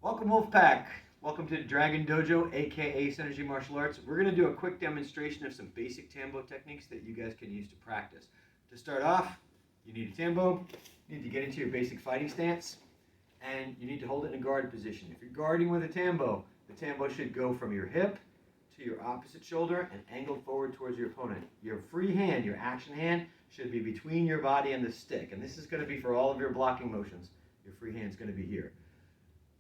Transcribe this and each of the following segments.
Welcome Wolfpack. Welcome to Dragon Dojo, aka Synergy Martial Arts. We're going to do a quick demonstration of some basic Tambo techniques that you guys can use to practice. To start off, you need a Tambo, you need to get into your basic fighting stance, and you need to hold it in a guard position. If you're guarding with a Tambo, the Tambo should go from your hip to your opposite shoulder and angled forward towards your opponent. Your free hand, your action hand, should be between your body and the stick. And this is going to be for all of your blocking motions. Your free hand is going to be here.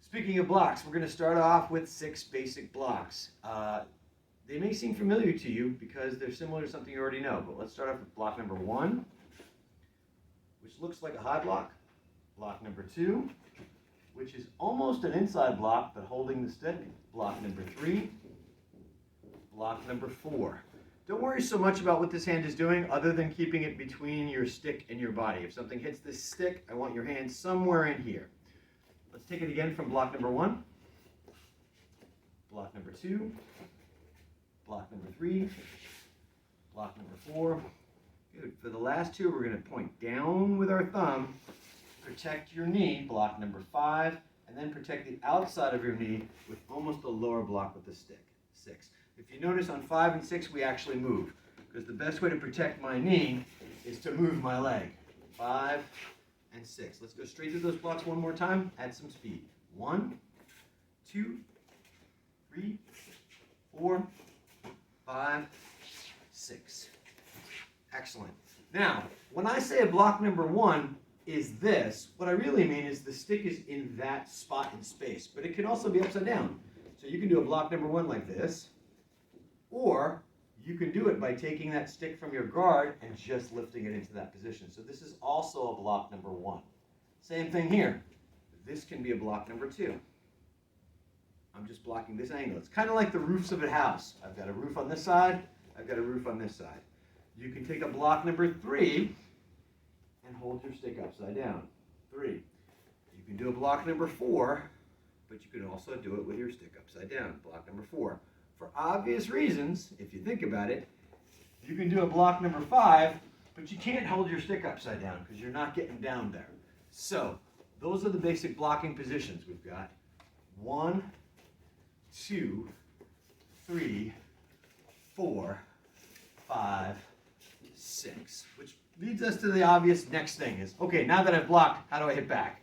Speaking of blocks, we're going to start off with 6 basic blocks. They may seem familiar to you because they're similar to something you already know, but let's start off with block number 1, which looks like a high block. Block number 2, which is almost an inside block, but holding the stick. Block number 3. Block number 4. Don't worry so much about what this hand is doing other than keeping it between your stick and your body. If something hits this stick, I want your hand somewhere in here. Let's take it again from block number 1, block number 2, block number 3, block number 4. Good. For the last 2, we're going to point down with our thumb, protect your knee, block number 5, and then protect the outside of your knee with almost a lower block with the stick, 6. If you notice on 5 and 6, we actually move, because the best way to protect my knee is to move my leg. 5 and 6. Let's go straight through those blocks one more time. Add some speed. 1, 2, 3, 4, 5, 6. Excellent. Now, when I say block number 1 is this, what I really mean is the stick is in that spot in space, but it can also be upside down. So you can do a block number 1 like this, or you can do it by taking that stick from your guard and just lifting it into that position. So this is also a block number 1. Same thing here. This can be a block number 2. I'm just blocking this angle. It's kind of like the roofs of a house. I've got a roof on this side. I've got a roof on this side. You can take a block number 3 and hold your stick upside down. 3. You can do a block number 4, but you can also do it with your stick upside down. Block number 4. For obvious reasons, if you think about it, you can do a block number 5, but you can't hold your stick upside down because you're not getting down there. So, those are the basic blocking positions. We've got 1, 2, 3, 4, 5, 6. Which leads us to the obvious next thing is, okay, now that I've blocked, how do I hit back?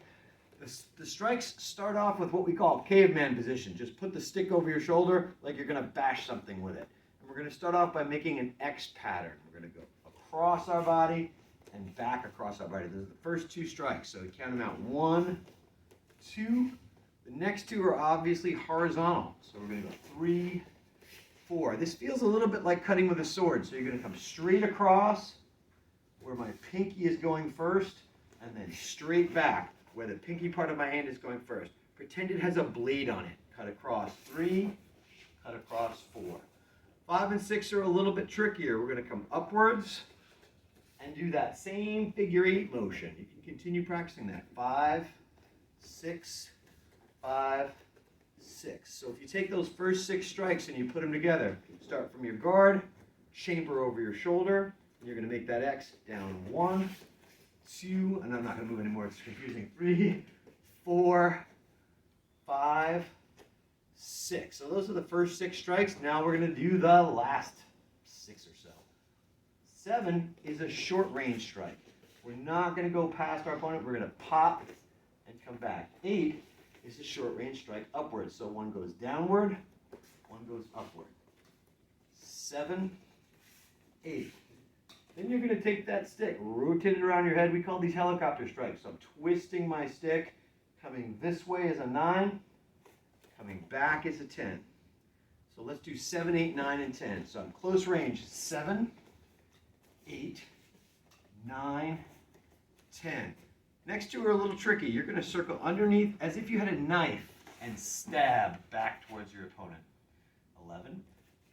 The strikes start off with what we call caveman position. Just put the stick over your shoulder like you're going to bash something with it. And we're going to start off by making an X pattern. We're going to go across our body and back across our body. Those are the first 2 strikes. So we count them out. 1, 2. The next 2 are obviously horizontal. So we're going to go 3, 4. This feels a little bit like cutting with a sword. So you're going to come straight across where my pinky is going first and then straight back where the pinky part of my hand is going first. Pretend it has a blade on it. Cut across 3, cut across 4. 5 and 6 are a little bit trickier. We're going to come upwards and do that same figure 8 motion. You can continue practicing that. 5, 6, 5, 6. So if you take those first 6 strikes and you put them together, start from your guard, chamber over your shoulder, and you're going to make that X down 1, 2, and I'm not going to move anymore, it's confusing. 3, 4, 5, 6. So those are the first 6 strikes. Now we're going to do the last 6 or so. 7 is a short range strike. We're not going to go past our opponent. We're going to pop and come back. 8 is a short range strike upwards. So 1 goes downward, 1 goes upward. 7, 8. Then you're going to take that stick, rotate it around your head. We call these helicopter strikes. So I'm twisting my stick, coming this way is a 9, coming back is a 10. So let's do 7, 8, 9, and 10. So I'm close range, 7, 8, 9, 10. Next 2 are a little tricky. You're going to circle underneath as if you had a knife and stab back towards your opponent. 11.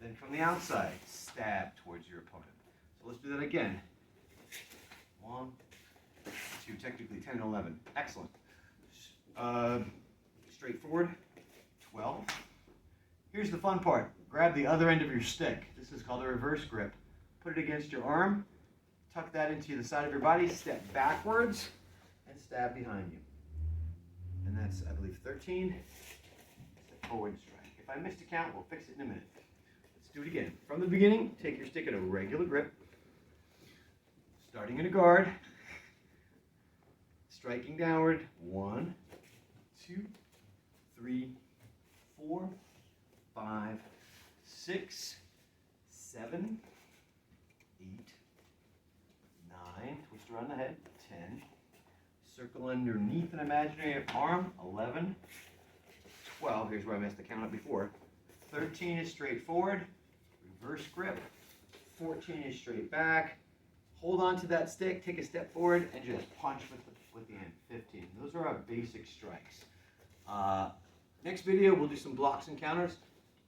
Then from the outside, stab towards your opponent. Let's do that again. 1, 2, technically 10 and 11. Excellent. Straightforward. 12. Here's the fun part. Grab the other end of your stick. This is called a reverse grip. Put it against your arm. Tuck that into the side of your body. Step backwards and stab behind you. And that's, I believe, 13 forward strike. If I missed a count, we'll fix it in a minute. Let's do it again. From the beginning, take your stick in a regular grip, starting in a guard, striking downward. 1, 2, 3, 4, 5, 6, 7, 8, 9, twist around the head, 10, circle underneath an imaginary arm, 11, 12, here's where I messed the count up before, 13 is straight forward, reverse grip, 14 is straight back, hold on to that stick, take a step forward, and just punch with the end, 15. Those are our basic strikes. Next video, we'll do some blocks and counters.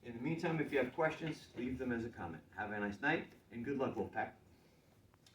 In the meantime, if you have questions, leave them as a comment. Have a nice night, and good luck, Wolfpack.